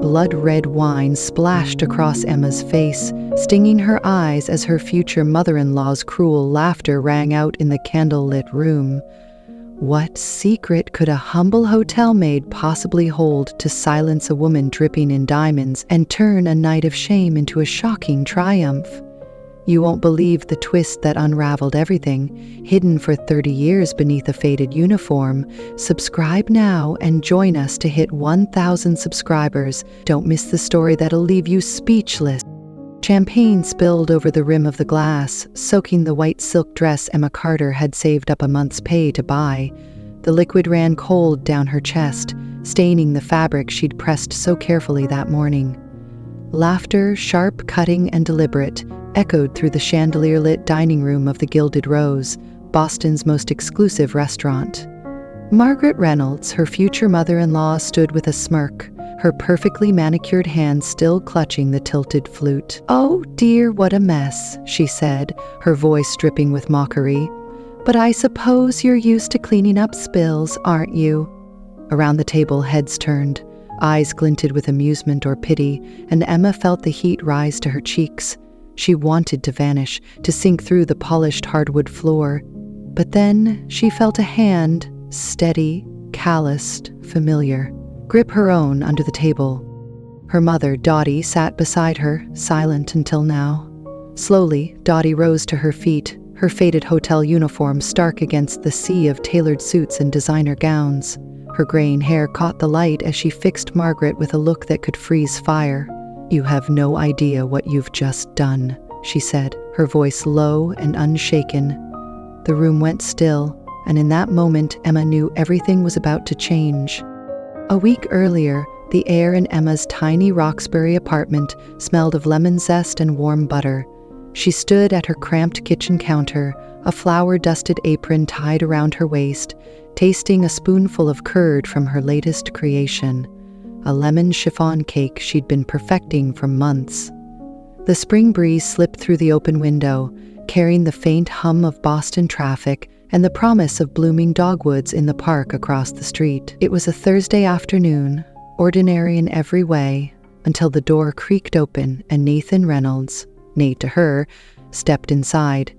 blood-red wine splashed across Emma's face, stinging her eyes as her future mother-in-law's cruel laughter rang out in the candle-lit room. What secret could a humble hotel maid possibly hold to silence a woman dripping in diamonds and turn a night of shame into a shocking triumph? You won't believe the twist that unraveled everything, hidden for 30 years beneath a faded uniform. Subscribe now and join us to hit 1,000 subscribers. Don't miss the story that'll leave you speechless. Champagne spilled over the rim of the glass, soaking the white silk dress Emma Carter had saved up a month's pay to buy. The liquid ran cold down her chest, staining the fabric she'd pressed so carefully that morning. Laughter, sharp, cutting, and deliberate, echoed through the chandelier-lit dining room of the Gilded Rose, Boston's most exclusive restaurant. Margaret Reynolds, her future mother-in-law, stood with a smirk, her perfectly manicured hands still clutching the tilted flute. "Oh dear, what a mess," she said, her voice dripping with mockery. "But I suppose you're used to cleaning up spills, aren't you?" Around the table, heads turned. Eyes glinted with amusement or pity, and Emma felt the heat rise to her cheeks. She wanted to vanish, to sink through the polished hardwood floor. But then she felt a hand, steady, calloused, familiar, grip her own under the table. Her mother, Dottie, sat beside her, silent until now. Slowly, Dottie rose to her feet, her faded hotel uniform stark against the sea of tailored suits and designer gowns. Her graying hair caught the light as she fixed Margaret with a look that could freeze fire. "You have no idea what you've just done," she said, her voice low and unshaken. The room went still, and in that moment Emma knew everything was about to change. A week earlier, the air in Emma's tiny Roxbury apartment smelled of lemon zest and warm butter. She stood at her cramped kitchen counter, a flour-dusted apron tied around her waist, tasting a spoonful of curd from her latest creation, a lemon chiffon cake she'd been perfecting for months. The spring breeze slipped through the open window, carrying the faint hum of Boston traffic and the promise of blooming dogwoods in the park across the street. It was a Thursday afternoon, ordinary in every way, until the door creaked open and Nathan Reynolds, Nate to her, stepped inside.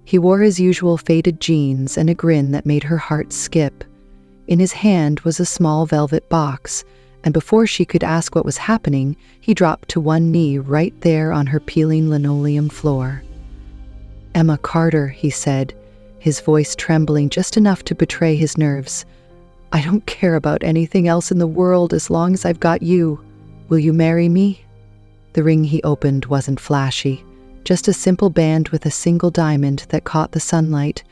He wore his usual faded jeans and a grin that made her heart skip. In his hand was a small velvet box, and before she could ask what was happening, he dropped to one knee right there on her peeling linoleum floor. "Emma Carter," he said, his voice trembling just enough to betray his nerves. "I don't care about anything else in the world as long as I've got you. Will you marry me?" The ring he opened wasn't flashy, just a simple band with a single diamond that caught the sunlight,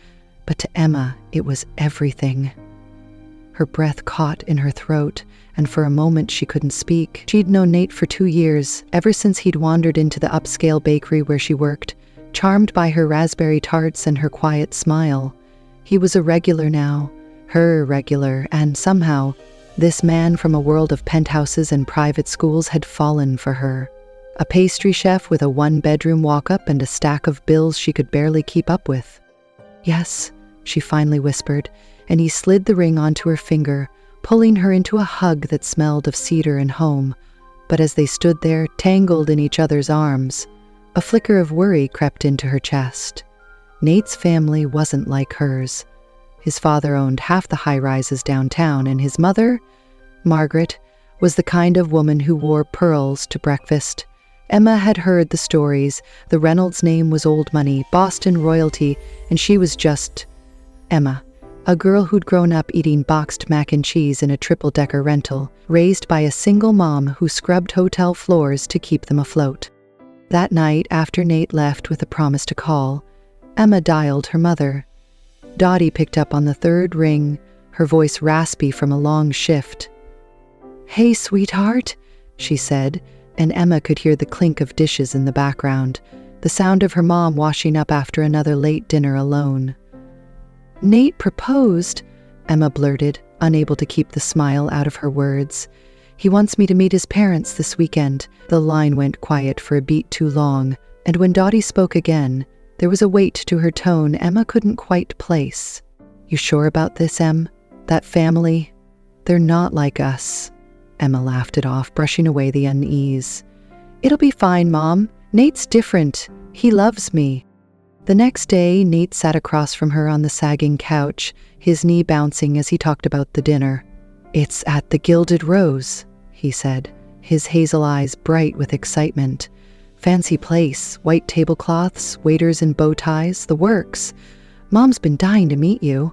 but to Emma, it was everything. Her breath caught in her throat, and for a moment she couldn't speak. She'd known Nate for 2 years, ever since he'd wandered into the upscale bakery where she worked, charmed by her raspberry tarts and her quiet smile. He was a regular now, her regular, and somehow, this man from a world of penthouses and private schools had fallen for her. A pastry chef with a one-bedroom walk-up and a stack of bills she could barely keep up with. "Yes," she finally whispered, and he slid the ring onto her finger, pulling her into a hug that smelled of cedar and home. But as they stood there, tangled in each other's arms, a flicker of worry crept into her chest. Nate's family wasn't like hers. His father owned half the high-rises downtown, and his mother, Margaret, was the kind of woman who wore pearls to breakfast. Emma had heard the stories. The Reynolds name was old money, Boston royalty, and she was just Emma, a girl who'd grown up eating boxed mac and cheese in a triple-decker rental, raised by a single mom who scrubbed hotel floors to keep them afloat. That night, after Nate left with a promise to call, Emma dialed her mother. Dottie picked up on the third ring, her voice raspy from a long shift. "Hey, sweetheart," she said, and Emma could hear the clink of dishes in the background, the sound of her mom washing up after another late dinner alone. "Nate proposed," Emma blurted, unable to keep the smile out of her words. "He wants me to meet his parents this weekend." The line went quiet for a beat too long, and when Dottie spoke again, there was a weight to her tone Emma couldn't quite place. "You sure about this, Em? That family? They're not like us." Emma laughed it off, brushing away the unease. "It'll be fine, Mom. Nate's different. He loves me." The next day, Nate sat across from her on the sagging couch, his knee bouncing as he talked about the dinner. "It's at the Gilded Rose," he said, his hazel eyes bright with excitement. "Fancy place, white tablecloths, waiters in bow ties, the works. Mom's been dying to meet you."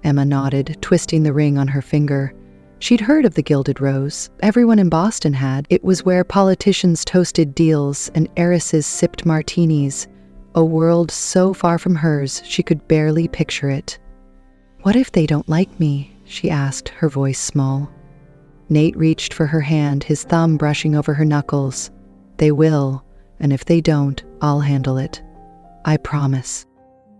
Emma nodded, twisting the ring on her finger. She'd heard of the Gilded Rose. Everyone in Boston had. It was where politicians toasted deals and heiresses sipped martinis. A world so far from hers, she could barely picture it. "What if they don't like me?" she asked, her voice small. Nate reached for her hand, his thumb brushing over her knuckles. "They will, and if they don't, I'll handle it. I promise."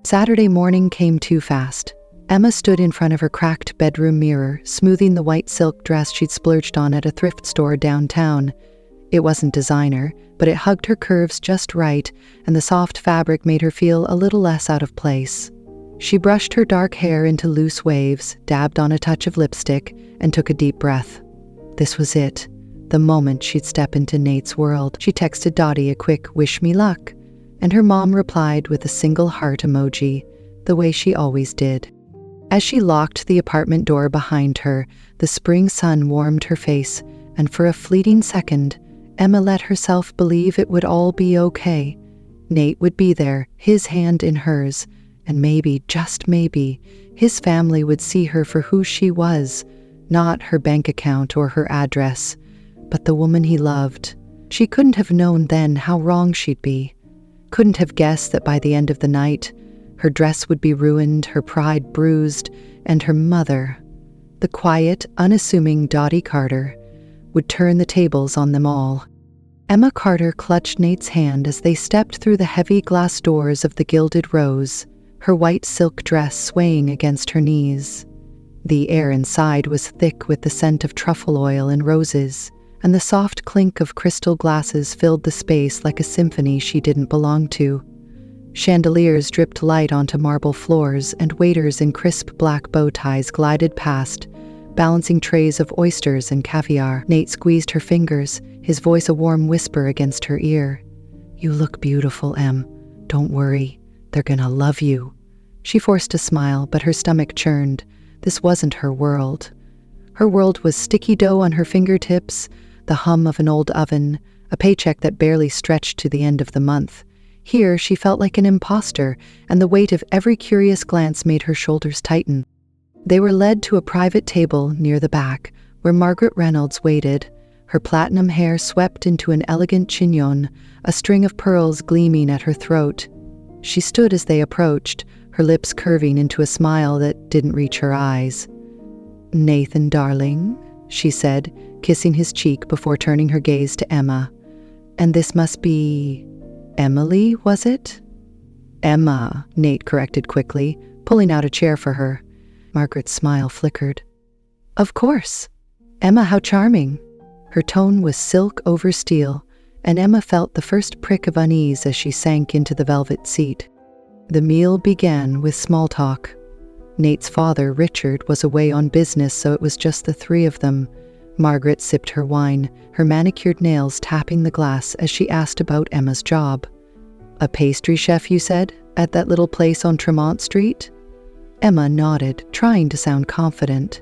Saturday morning came too fast. Emma stood in front of her cracked bedroom mirror, smoothing the white silk dress she'd splurged on at a thrift store downtown. It wasn't designer, but it hugged her curves just right, and the soft fabric made her feel a little less out of place. She brushed her dark hair into loose waves, dabbed on a touch of lipstick, and took a deep breath. This was it, the moment she'd step into Nate's world. She texted Dottie a quick "wish me luck," and her mom replied with a single heart emoji, the way she always did. As she locked the apartment door behind her, the spring sun warmed her face, and for a fleeting second, Emma let herself believe it would all be okay. Nate would be there, his hand in hers, and maybe, just maybe, his family would see her for who she was, not her bank account or her address, but the woman he loved. She couldn't have known then how wrong she'd be. Couldn't have guessed that by the end of the night, her dress would be ruined, her pride bruised, and her mother, the quiet, unassuming Dottie Carter, would turn the tables on them all. Emma Carter clutched Nate's hand as they stepped through the heavy glass doors of the Gilded Rose, her white silk dress swaying against her knees. The air inside was thick with the scent of truffle oil and roses, and the soft clink of crystal glasses filled the space like a symphony she didn't belong to. Chandeliers dripped light onto marble floors, and waiters in crisp black bow ties glided past, balancing trays of oysters and caviar. Nate squeezed her fingers, his voice a warm whisper against her ear. "You look beautiful, Em. Don't worry. They're gonna love you." She forced a smile, but her stomach churned. This wasn't her world. Her world was sticky dough on her fingertips, the hum of an old oven, a paycheck that barely stretched to the end of the month. Here, she felt like an imposter, and the weight of every curious glance made her shoulders tighten. They were led to a private table near the back, where Margaret Reynolds waited, her platinum hair swept into an elegant chignon, a string of pearls gleaming at her throat. She stood as they approached, her lips curving into a smile that didn't reach her eyes. "Nathan, darling," she said, kissing his cheek before turning her gaze to Emma. "And this must be... Emily, was it?" "Emma," Nate corrected quickly, pulling out a chair for her. Margaret's smile flickered. "Of course. Emma, how charming." Her tone was silk over steel, and Emma felt the first prick of unease as she sank into the velvet seat. The meal began with small talk. Nate's father, Richard, was away on business, so it was just the three of them. Margaret sipped her wine, her manicured nails tapping the glass as she asked about Emma's job. "A pastry chef, you said, at that little place on Tremont Street?" Emma nodded, trying to sound confident.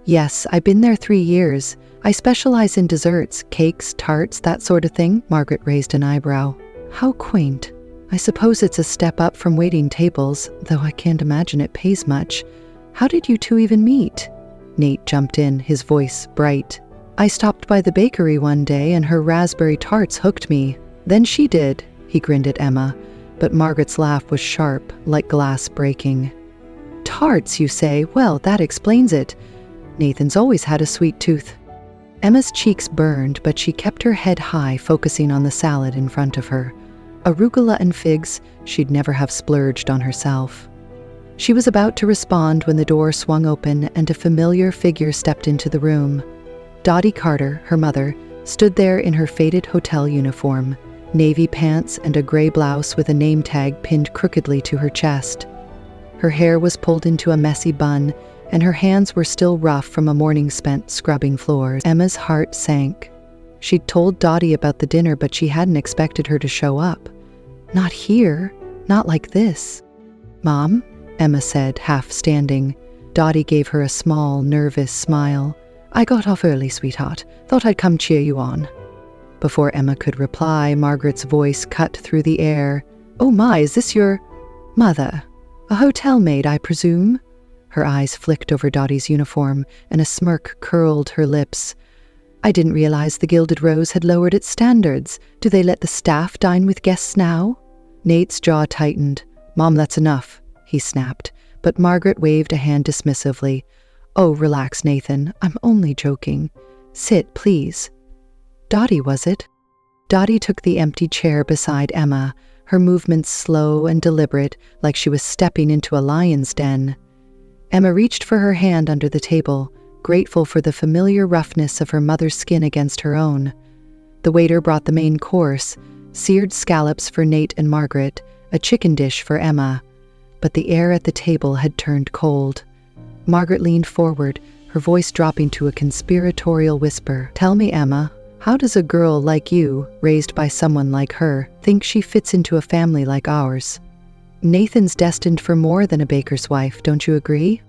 "Yes, I've been there 3 years. I specialize in desserts, cakes, tarts, that sort of thing." Margaret raised an eyebrow. "How quaint. I suppose it's a step up from waiting tables, though I can't imagine it pays much. How did you two even meet?" Nate jumped in, his voice bright. "I stopped by the bakery one day and her raspberry tarts hooked me. Then she did." He grinned at Emma, but Margaret's laugh was sharp, like glass breaking. "Tarts, you say? Well, that explains it. Nathan's always had a sweet tooth." Emma's cheeks burned, but she kept her head high, focusing on the salad in front of her. Arugula and figs, she'd never have splurged on herself. She was about to respond when the door swung open and a familiar figure stepped into the room. Dottie Carter, her mother, stood there in her faded hotel uniform, navy pants and a gray blouse with a name tag pinned crookedly to her chest. Her hair was pulled into a messy bun, and her hands were still rough from a morning spent scrubbing floors. Emma's heart sank. She'd told Dottie about the dinner, but she hadn't expected her to show up. Not here, not like this. "Mom," Emma said, half standing. Dottie gave her a small, nervous smile. "I got off early, sweetheart. Thought I'd come cheer you on." Before Emma could reply, Margaret's voice cut through the air. "Oh my, is this your mother? A hotel maid, I presume?" Her eyes flicked over Dottie's uniform, and a smirk curled her lips. "I didn't realize the Gilded Rose had lowered its standards. Do they let the staff dine with guests now?" Nate's jaw tightened. "Mom, that's enough," he snapped, but Margaret waved a hand dismissively. "Oh, relax, Nathan. I'm only joking. Sit, please." "Dottie, was it?" Dottie took the empty chair beside Emma, her movements slow and deliberate, like she was stepping into a lion's den. Emma reached for her hand under the table, grateful for the familiar roughness of her mother's skin against her own. The waiter brought the main course, seared scallops for Nate and Margaret, a chicken dish for Emma. But the air at the table had turned cold. Margaret leaned forward, her voice dropping to a conspiratorial whisper. "Tell me, Emma, how does a girl like you, raised by someone like her, think she fits into a family like ours? Nathan's destined for more than a baker's wife, don't you agree?"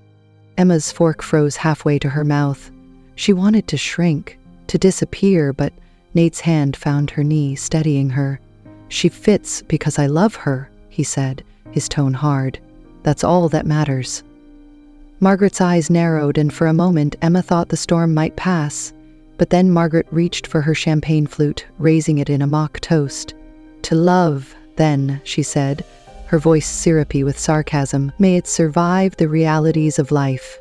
Emma's fork froze halfway to her mouth. She wanted to shrink, to disappear, but Nate's hand found her knee, steadying her. "She fits because I love her," he said, his tone hard. "That's all that matters." Margaret's eyes narrowed, and for a moment Emma thought the storm might pass. But then Margaret reached for her champagne flute, raising it in a mock toast. "To love, then," she said, her voice syrupy with sarcasm, "may it survive the realities of life."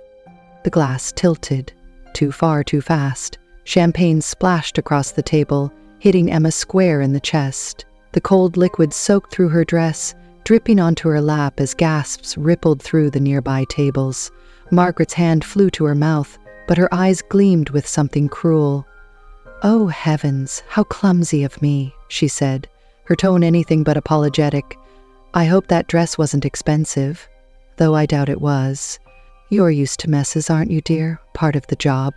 The glass tilted, too far too fast. Champagne splashed across the table, hitting Emma square in the chest. The cold liquid soaked through her dress, dripping onto her lap as gasps rippled through the nearby tables. Margaret's hand flew to her mouth, but her eyes gleamed with something cruel. "Oh heavens, how clumsy of me," she said, her tone anything but apologetic. "I hope that dress wasn't expensive, though I doubt it was. You're used to messes, aren't you, dear? Part of the job."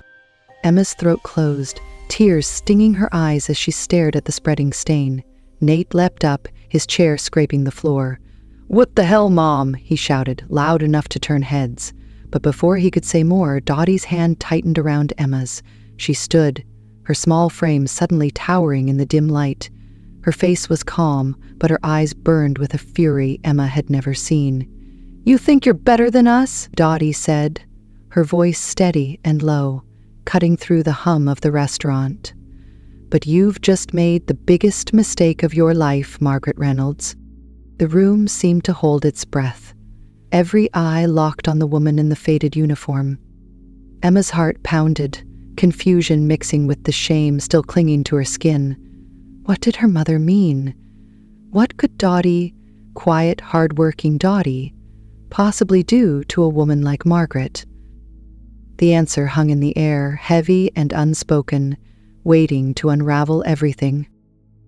Emma's throat closed, tears stinging her eyes as she stared at the spreading stain. Nate leapt up, his chair scraping the floor. "What the hell, Mom?" he shouted, loud enough to turn heads. But before he could say more, Dottie's hand tightened around Emma's. She stood, her small frame suddenly towering in the dim light. Her face was calm, but her eyes burned with a fury Emma had never seen. "You think you're better than us?" Dottie said, her voice steady and low, cutting through the hum of the restaurant. "But you've just made the biggest mistake of your life, Margaret Reynolds." The room seemed to hold its breath, every eye locked on the woman in the faded uniform. Emma's heart pounded, confusion mixing with the shame still clinging to her skin. What did her mother mean? What could Dottie, quiet, hard-working Dottie, possibly do to a woman like Margaret? The answer hung in the air, heavy and unspoken, waiting to unravel everything.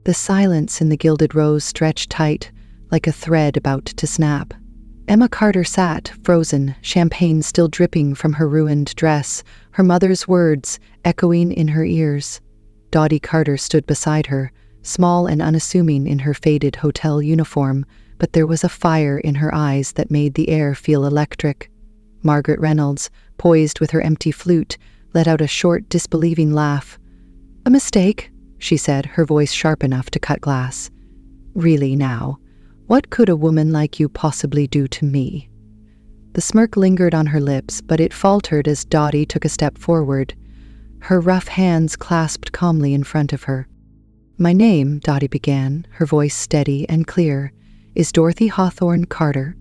The silence in the Gilded Rose stretched tight, like a thread about to snap. Emma Carter sat, frozen, champagne still dripping from her ruined dress, her mother's words echoing in her ears. Dottie Carter stood beside her, small and unassuming in her faded hotel uniform, but there was a fire in her eyes that made the air feel electric. Margaret Reynolds, poised with her empty flute, let out a short, disbelieving laugh. "A mistake," she said, her voice sharp enough to cut glass. "Really now, what could a woman like you possibly do to me?" The smirk lingered on her lips, but it faltered as Dottie took a step forward. Her rough hands clasped calmly in front of her. "My name," Dottie began, her voice steady and clear, "is Dorothy Hawthorne Carter.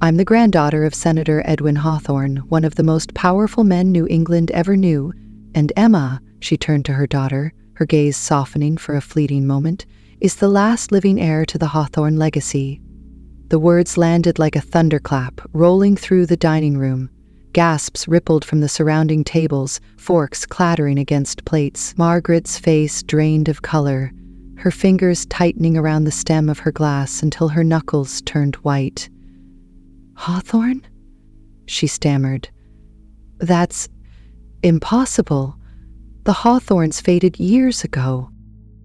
I'm the granddaughter of Senator Edwin Hawthorne, one of the most powerful men New England ever knew, and Emma," she turned to her daughter, her gaze softening for a fleeting moment, "is the last living heir to the Hawthorne legacy." The words landed like a thunderclap, rolling through the dining room. Gasps rippled from the surrounding tables, forks clattering against plates. Margaret's face drained of color, her fingers tightening around the stem of her glass until her knuckles turned white. "Hawthorne?" she stammered. That's impossible. The hawthorns faded years ago.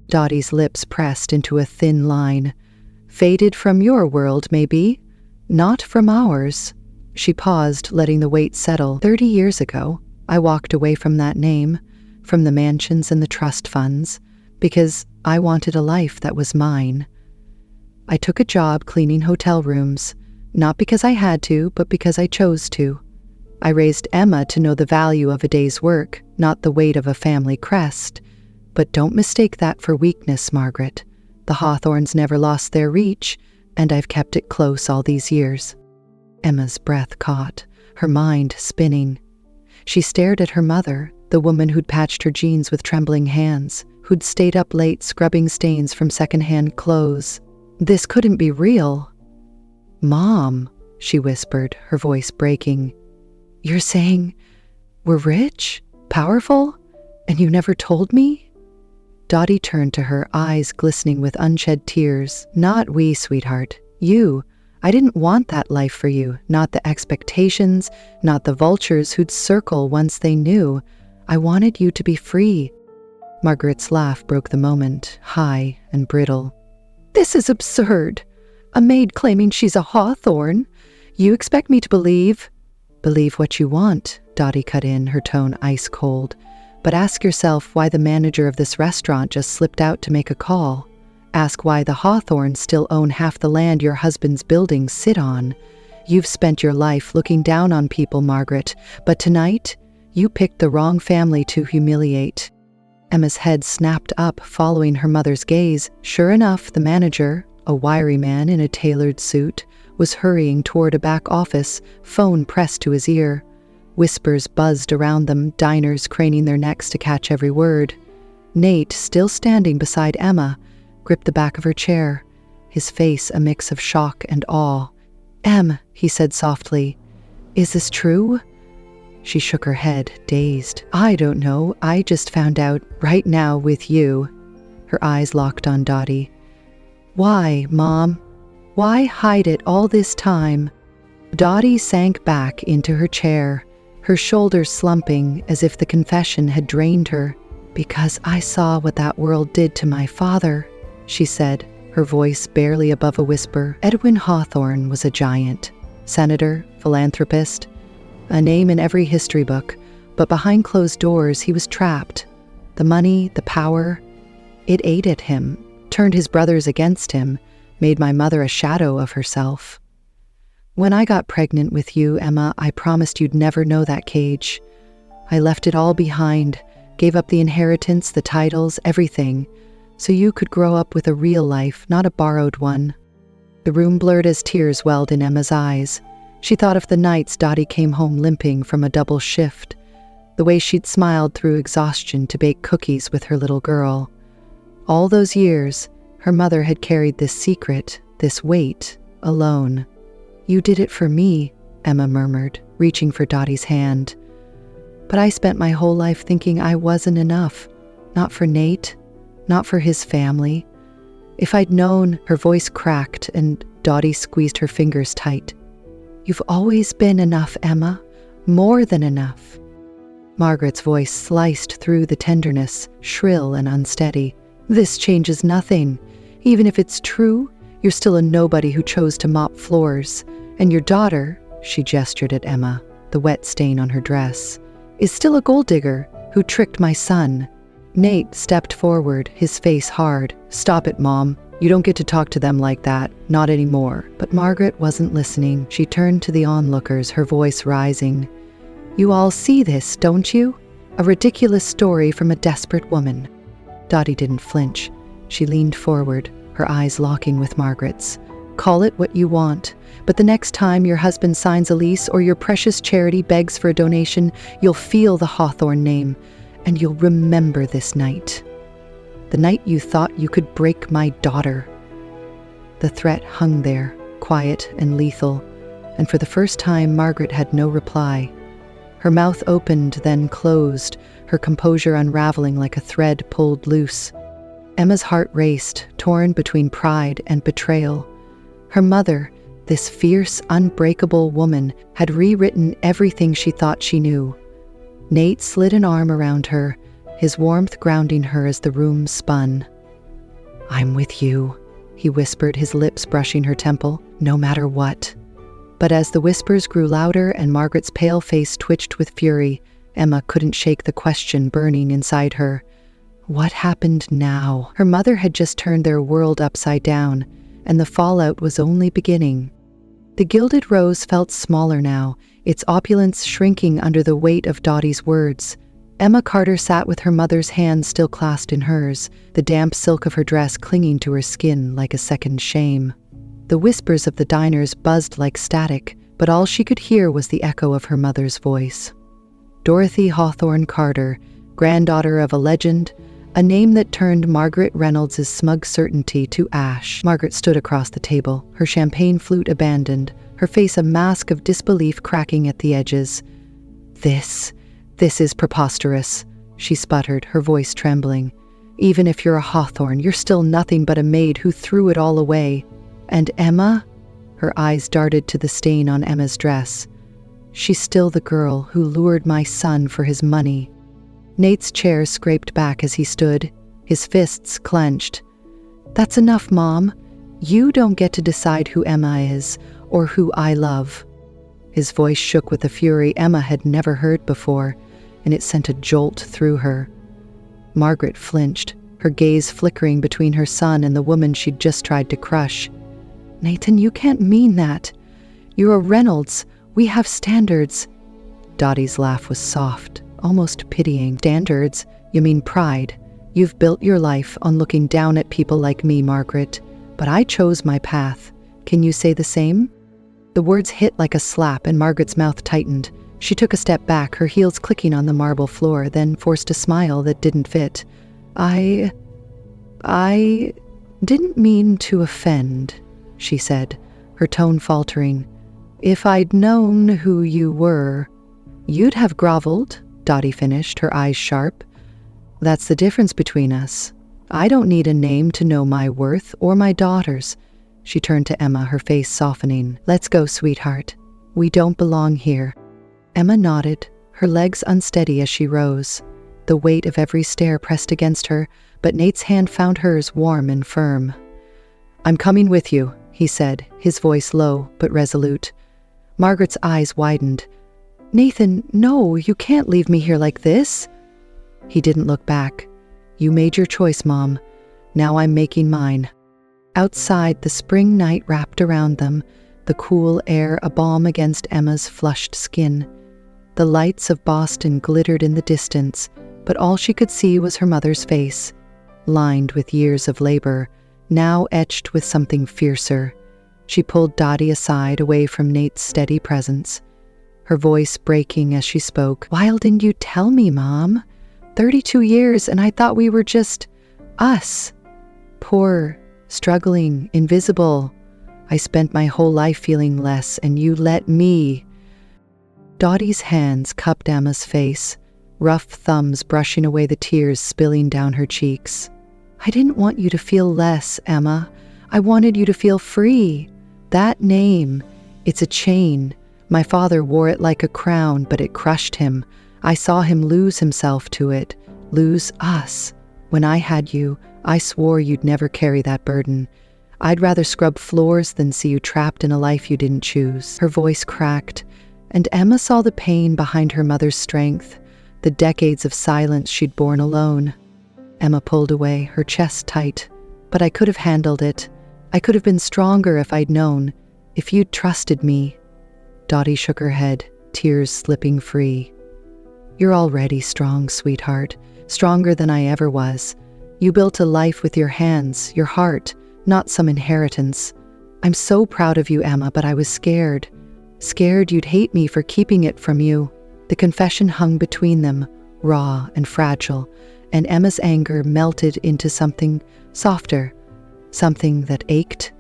Dottie's lips pressed into a thin line. Faded from your world, maybe, not from ours. She paused, letting the weight settle. 30 years ago, I walked away from that name, from the mansions and the trust funds, because I wanted a life that was mine. I took a job cleaning hotel rooms, not because I had to, but because I chose to. I raised Emma to know the value of a day's work, not the weight of a family crest. But don't mistake that for weakness, Margaret. The hawthorns never lost their reach, and I've kept it close all these years. Emma's breath caught, her mind spinning. She stared at her mother, the woman who'd patched her jeans with trembling hands, who'd stayed up late scrubbing stains from secondhand clothes. This couldn't be real. "Mom," she whispered, her voice breaking. "You're saying we're rich, powerful, and you never told me?" Dottie turned to her, eyes glistening with unshed tears. "Not we, sweetheart. You. I didn't want that life for you, not the expectations, not the vultures who'd circle once they knew. I wanted you to be free." Margaret's laugh broke the moment, high and brittle. "This is absurd. A maid claiming she's a hawthorn. You expect me to believe—" "Believe what you want," Dottie cut in, her tone ice cold. "But ask yourself why the manager of this restaurant just slipped out to make a call. Ask why the hawthorns still own half the land your husband's buildings sit on. You've spent your life looking down on people, Margaret, but tonight, you picked the wrong family to humiliate." Emma's head snapped up, following her mother's gaze. Sure enough, the manager, a wiry man in a tailored suit, was hurrying toward a back office, phone pressed to his ear. Whispers buzzed around them, diners craning their necks to catch every word. Nate, still standing beside Emma, gripped the back of her chair, his face a mix of shock and awe. "Em," he said softly, "is this true?" She shook her head, dazed. "I don't know. I just found out right now with you." Her eyes locked on Dottie. "Why, Mom? Why hide it all this time?" Dottie sank back into her chair, her shoulders slumping as if the confession had drained her. "Because I saw what that world did to my father," she said, her voice barely above a whisper. Edwin Hawthorne was a giant. Senator, philanthropist, a name in every history book, but behind closed doors he was trapped. The money, the power, it ate at him, turned his brothers against him, made my mother a shadow of herself. When I got pregnant with you, Emma, I promised you'd never know that cage. I left it all behind, gave up the inheritance, the titles, everything, so you could grow up with a real life, not a borrowed one. The room blurred as tears welled in Emma's eyes. She thought of the nights Dottie came home limping from a double shift, the way she'd smiled through exhaustion to bake cookies with her little girl. All those years, her mother had carried this secret, this weight, alone. "You did it for me," Emma murmured, reaching for Dottie's hand. "But I spent my whole life thinking I wasn't enough. Not for Nate, not for his family. If I'd known," her voice cracked and Dottie squeezed her fingers tight. "You've always been enough, Emma. More than enough." Margaret's voice sliced through the tenderness, shrill and unsteady. "This changes nothing. Even if it's true, you're still a nobody who chose to mop floors. And your daughter," she gestured at Emma, the wet stain on her dress, "is still a gold digger who tricked my son." Nate stepped forward, his face hard. "Stop it, Mom. You don't get to talk to them like that. Not anymore." But Margaret wasn't listening. She turned to the onlookers, her voice rising. "You all see this, don't you? A ridiculous story from a desperate woman." Dottie didn't flinch. She leaned forward, her eyes locking with Margaret's. "Call it what you want, but the next time your husband signs a lease or your precious charity begs for a donation, you'll feel the Hawthorne name, and you'll remember this night. The night you thought you could break my daughter." The threat hung there, quiet and lethal, and for the first time Margaret had no reply. Her mouth opened, then closed, her composure unraveling like a thread pulled loose. Emma's heart raced, torn between pride and betrayal. Her mother, this fierce, unbreakable woman, had rewritten everything she thought she knew. Nate slid an arm around her, his warmth grounding her as the room spun. "I'm with you," he whispered, his lips brushing her temple, "no matter what." But as the whispers grew louder and Margaret's pale face twitched with fury, Emma couldn't shake the question burning inside her. What happened now? Her mother had just turned their world upside down, and the fallout was only beginning. The gilded rose felt smaller now, its opulence shrinking under the weight of Dottie's words. Emma Carter sat with her mother's hand still clasped in hers, the damp silk of her dress clinging to her skin like a second shame. The whispers of the diners buzzed like static, but all she could hear was the echo of her mother's voice. Dorothy Hawthorne Carter, granddaughter of a legend, a name that turned Margaret Reynolds' smug certainty to ash. Margaret stood across the table, her champagne flute abandoned, her face a mask of disbelief cracking at the edges. This is preposterous," she sputtered, her voice trembling. "Even if you're a Hawthorne, you're still nothing but a maid who threw it all away. And Emma?" Her eyes darted to the stain on Emma's dress. "She's still the girl who lured my son for his money." Nate's chair scraped back as he stood, his fists clenched. "That's enough, Mom. You don't get to decide who Emma is, or who I love." His voice shook with a fury Emma had never heard before, and it sent a jolt through her. Margaret flinched, her gaze flickering between her son and the woman she'd just tried to crush. "Nathan, you can't mean that. You're a Reynolds. We have standards." Dottie's laugh was soft, almost pitying. "Standards? You mean pride. You've built your life on looking down at people like me, Margaret. But I chose my path. Can you say the same?" The words hit like a slap and Margaret's mouth tightened. She took a step back, her heels clicking on the marble floor, then forced a smile that didn't fit. I didn't mean to offend," she said, her tone faltering. "If I'd known who you were, you'd have groveled," Dottie finished, her eyes sharp. "That's the difference between us. I don't need a name to know my worth or my daughter's." She turned to Emma, her face softening. "Let's go, sweetheart. We don't belong here." Emma nodded, her legs unsteady as she rose. The weight of every stare pressed against her, but Nate's hand found hers warm and firm. "I'm coming with you," he said, his voice low but resolute. Margaret's eyes widened. "Nathan, no, you can't leave me here like this." He didn't look back. "You made your choice, Mom. Now I'm making mine." Outside, the spring night wrapped around them, the cool air a balm against Emma's flushed skin. The lights of Boston glittered in the distance, but all she could see was her mother's face, lined with years of labor, now etched with something fiercer. She pulled Dottie aside, away from Nate's steady presence, her voice breaking as she spoke. "Why didn't you tell me, Mom? 32 years, and I thought we were just us. Poor, struggling, invisible. I spent my whole life feeling less, and you let me." Dottie's hands cupped Emma's face, rough thumbs brushing away the tears spilling down her cheeks. "I didn't want you to feel less, Emma. I wanted you to feel free. That name, it's a chain. My father wore it like a crown, but it crushed him. I saw him lose himself to it, lose us. When I had you, I swore you'd never carry that burden. I'd rather scrub floors than see you trapped in a life you didn't choose." Her voice cracked, and Emma saw the pain behind her mother's strength, the decades of silence she'd borne alone. Emma pulled away, her chest tight. "But I could have handled it. I could have been stronger if I'd known, if you'd trusted me." Dottie shook her head, tears slipping free. "You're already strong, sweetheart, stronger than I ever was. You built a life with your hands, your heart, not some inheritance. I'm so proud of you, Emma, but I was scared. Scared you'd hate me for keeping it from you." The confession hung between them, raw and fragile, and Emma's anger melted into something softer, something that ached.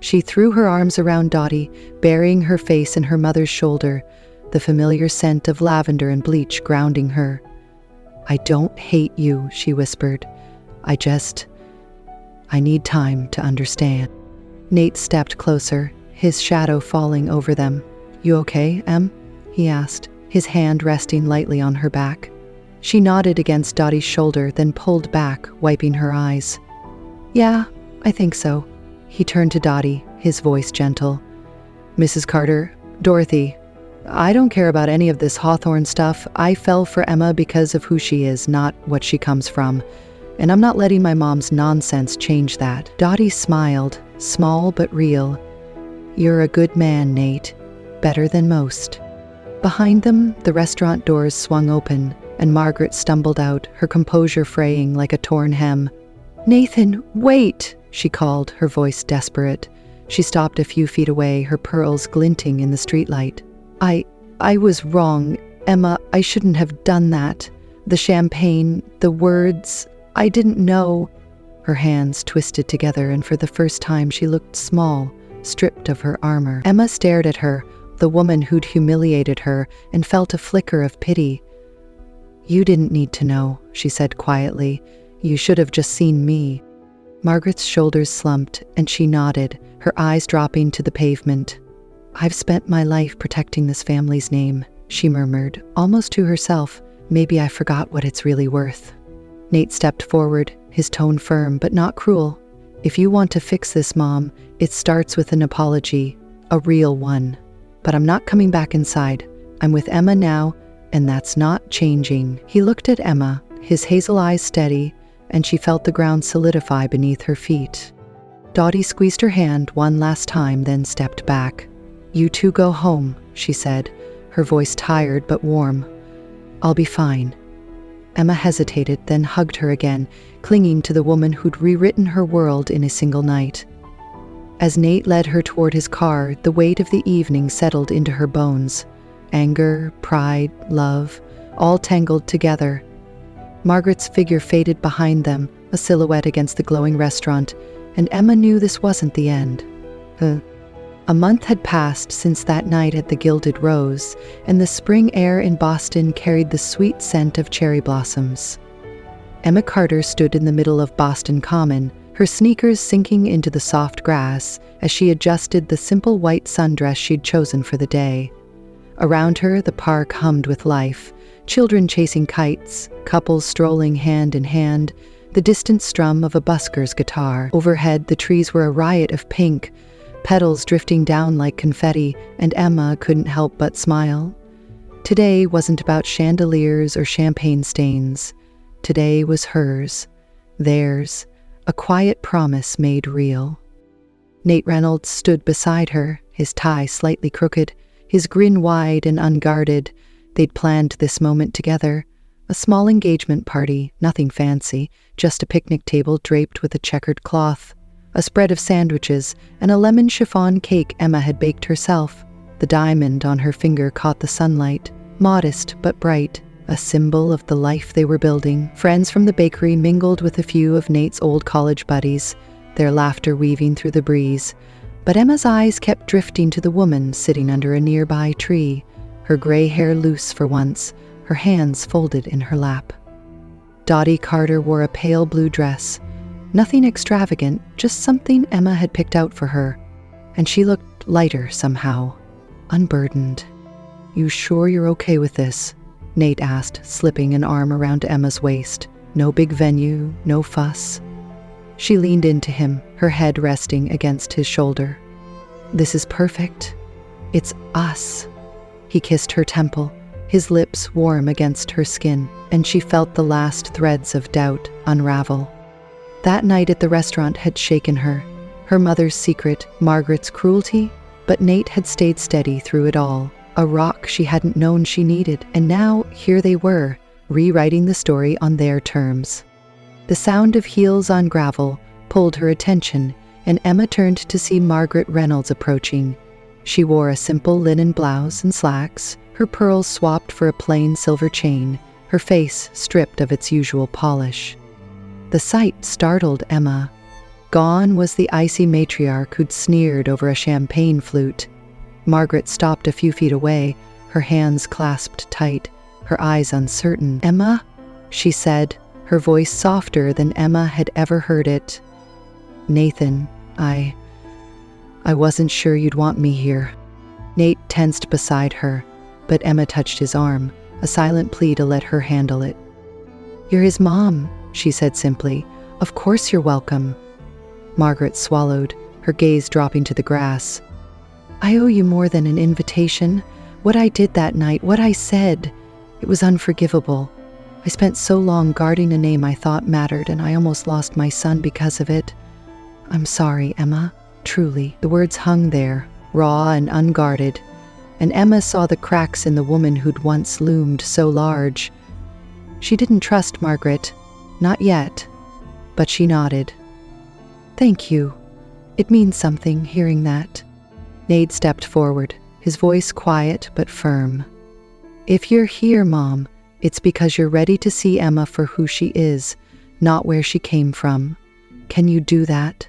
She threw her arms around Dottie, burying her face in her mother's shoulder, the familiar scent of lavender and bleach grounding her. "I don't hate you," she whispered. I need time to understand." Nate stepped closer, his shadow falling over them. "You okay, Em?" he asked, his hand resting lightly on her back. She nodded against Dottie's shoulder, then pulled back, wiping her eyes. "Yeah, I think so." He turned to Dottie, his voice gentle. "Mrs. Carter, Dorothy, I don't care about any of this Hawthorne stuff. I fell for Emma because of who she is, not what she comes from. And I'm not letting my mom's nonsense change that." Dottie smiled, small but real. "You're a good man, Nate. Better than most." Behind them, the restaurant doors swung open, and Margaret stumbled out, her composure fraying like a torn hem. "Nathan, wait!" she called, her voice desperate. She stopped a few feet away, her pearls glinting in the streetlight. I was wrong, Emma. I shouldn't have done that. The champagne, the words, I didn't know." Her hands twisted together, and for the first time she looked small, stripped of her armor. Emma stared at her, the woman who'd humiliated her, and felt a flicker of pity. "You didn't need to know," she said quietly. "You should have just seen me." Margaret's shoulders slumped, and she nodded, her eyes dropping to the pavement. "I've spent my life protecting this family's name," she murmured, almost to herself. "Maybe I forgot what it's really worth." Nate stepped forward, his tone firm but not cruel. "If you want to fix this, Mom, it starts with an apology, a real one. But I'm not coming back inside. I'm with Emma now, and that's not changing." He looked at Emma, his hazel eyes steady, and she felt the ground solidify beneath her feet. Dottie squeezed her hand one last time, then stepped back. "You two go home," she said, her voice tired but warm. "I'll be fine." Emma hesitated, then hugged her again, clinging to the woman who'd rewritten her world in a single night. As Nate led her toward his car, the weight of the evening settled into her bones. Anger, pride, love, all tangled together. Margaret's figure faded behind them, a silhouette against the glowing restaurant, and Emma knew this wasn't the end. A month had passed since that night at the Gilded Rose, and the spring air in Boston carried the sweet scent of cherry blossoms. Emma Carter stood in the middle of Boston Common, her sneakers sinking into the soft grass as she adjusted the simple white sundress she'd chosen for the day. Around her, the park hummed with life, children chasing kites, couples strolling hand in hand, the distant strum of a busker's guitar. Overhead, the trees were a riot of pink, petals drifting down like confetti, and Emma couldn't help but smile. Today wasn't about chandeliers or champagne stains. Today was hers, theirs, a quiet promise made real. Nate Reynolds stood beside her, his tie slightly crooked, his grin wide and unguarded. They'd planned this moment together. A small engagement party, nothing fancy, just a picnic table draped with a checkered cloth, a spread of sandwiches, and a lemon chiffon cake Emma had baked herself. The diamond on her finger caught the sunlight, modest but bright, a symbol of the life they were building. Friends from the bakery mingled with a few of Nate's old college buddies, their laughter weaving through the breeze. But Emma's eyes kept drifting to the woman sitting under a nearby tree, her gray hair loose for once, her hands folded in her lap. Dottie Carter wore a pale blue dress, nothing extravagant, just something Emma had picked out for her, and she looked lighter somehow, unburdened. "You sure you're okay with this?" Nate asked, slipping an arm around Emma's waist. "No big venue, no fuss." She leaned into him, her head resting against his shoulder. "This is perfect. It's us." He kissed her temple, his lips warm against her skin, and she felt the last threads of doubt unravel. That night at the restaurant had shaken her. Her mother's secret, Margaret's cruelty, but Nate had stayed steady through it all, a rock she hadn't known she needed, and now here they were, rewriting the story on their terms. The sound of heels on gravel pulled her attention, and Emma turned to see Margaret Reynolds approaching. She wore a simple linen blouse and slacks, her pearls swapped for a plain silver chain, her face stripped of its usual polish. The sight startled Emma. Gone was the icy matriarch who'd sneered over a champagne flute. Margaret stopped a few feet away, her hands clasped tight, her eyes uncertain. "Emma?" she said, her voice softer than Emma had ever heard it. "Nathan, I wasn't sure you'd want me here." Nate tensed beside her, but Emma touched his arm, a silent plea to let her handle it. "You're his mom," she said simply. "Of course you're welcome." Margaret swallowed, her gaze dropping to the grass. "I owe you more than an invitation. What I did that night, what I said, it was unforgivable. I spent so long guarding a name I thought mattered, and I almost lost my son because of it. I'm sorry, Emma, truly." The words hung there, raw and unguarded, and Emma saw the cracks in the woman who'd once loomed so large. She didn't trust Margaret, not yet, but she nodded. "Thank you. It means something, hearing that." Nate stepped forward, his voice quiet but firm. "If you're here, Mom, it's because you're ready to see Emma for who she is, not where she came from. Can you do that?"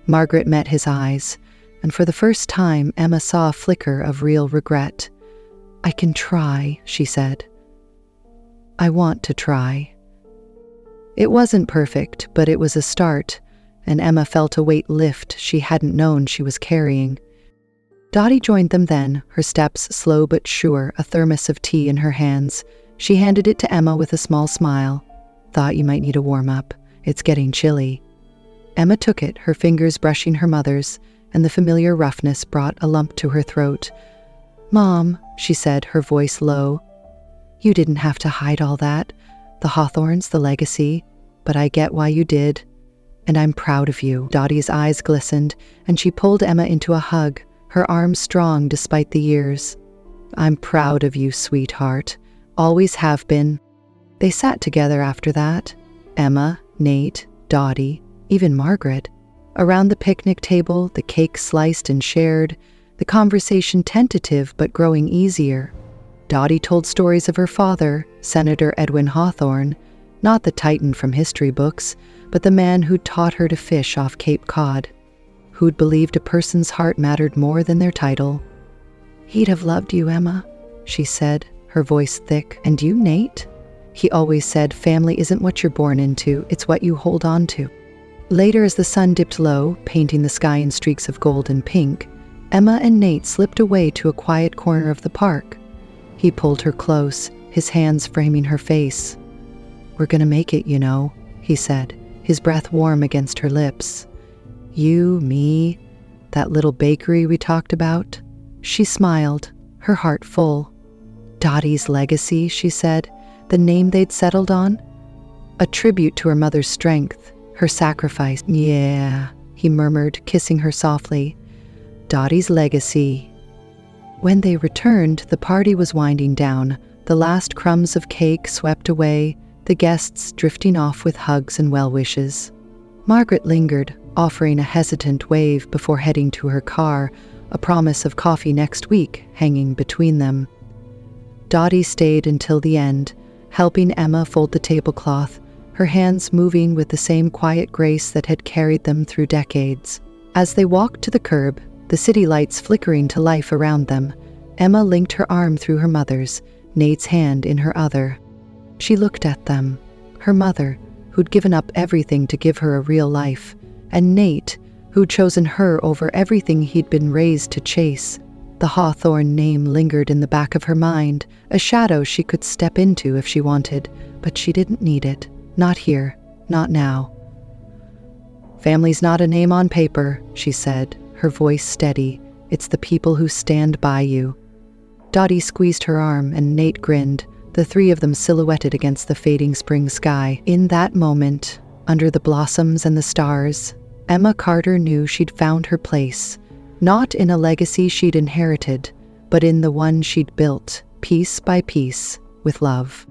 Margaret met his eyes, and for the first time Emma saw a flicker of real regret. "I can try," she said. "I want to try." It wasn't perfect, but it was a start, and Emma felt a weight lift she hadn't known she was carrying. Dottie joined them then, her steps slow but sure, a thermos of tea in her hands. She handed it to Emma with a small smile. "Thought you might need a warm-up. It's getting chilly." Emma took it, her fingers brushing her mother's, and the familiar roughness brought a lump to her throat. "Mom," she said, her voice low, "you didn't have to hide all that. The Hawthorns, the legacy, but I get why you did. And I'm proud of you." Dottie's eyes glistened, and she pulled Emma into a hug, her arms strong despite the years. "I'm proud of you, sweetheart. Always have been." They sat together after that, Emma, Nate, Dottie, even Margaret. Around the picnic table, the cake sliced and shared, the conversation tentative but growing easier. Dottie told stories of her father, Senator Edwin Hawthorne, not the titan from history books, but the man who'd taught her to fish off Cape Cod, who'd believed a person's heart mattered more than their title. "He'd have loved you, Emma," she said, her voice thick. "And you, Nate?" He always said family isn't what you're born into, it's what you hold on to. Later, as the sun dipped low, painting the sky in streaks of gold and pink, Emma and Nate slipped away to a quiet corner of the park. He pulled her close, his hands framing her face. "We're gonna make it, you know," he said, his breath warm against her lips. "You, me, that little bakery we talked about?" She smiled, her heart full. "Dottie's legacy," she said, the name they'd settled on? A tribute to her mother's strength, her sacrifice. "Yeah," he murmured, kissing her softly. "Dottie's legacy." When they returned, the party was winding down, the last crumbs of cake swept away, the guests drifting off with hugs and well wishes. Margaret lingered, offering a hesitant wave before heading to her car, a promise of coffee next week hanging between them. Dottie stayed until the end, helping Emma fold the tablecloth, her hands moving with the same quiet grace that had carried them through decades. As they walked to the curb, the city lights flickering to life around them, Emma linked her arm through her mother's, Nate's hand in her other. She looked at them, her mother, who'd given up everything to give her a real life, and Nate, who'd chosen her over everything he'd been raised to chase. The Hawthorne name lingered in the back of her mind, a shadow she could step into if she wanted, but she didn't need it. Not here, not now. "Family's not a name on paper," she said, her voice steady. "It's the people who stand by you." Dottie squeezed her arm and Nate grinned, the three of them silhouetted against the fading spring sky. In that moment, under the blossoms and the stars, Emma Carter knew she'd found her place, not in a legacy she'd inherited, but in the one she'd built, piece by piece, with love.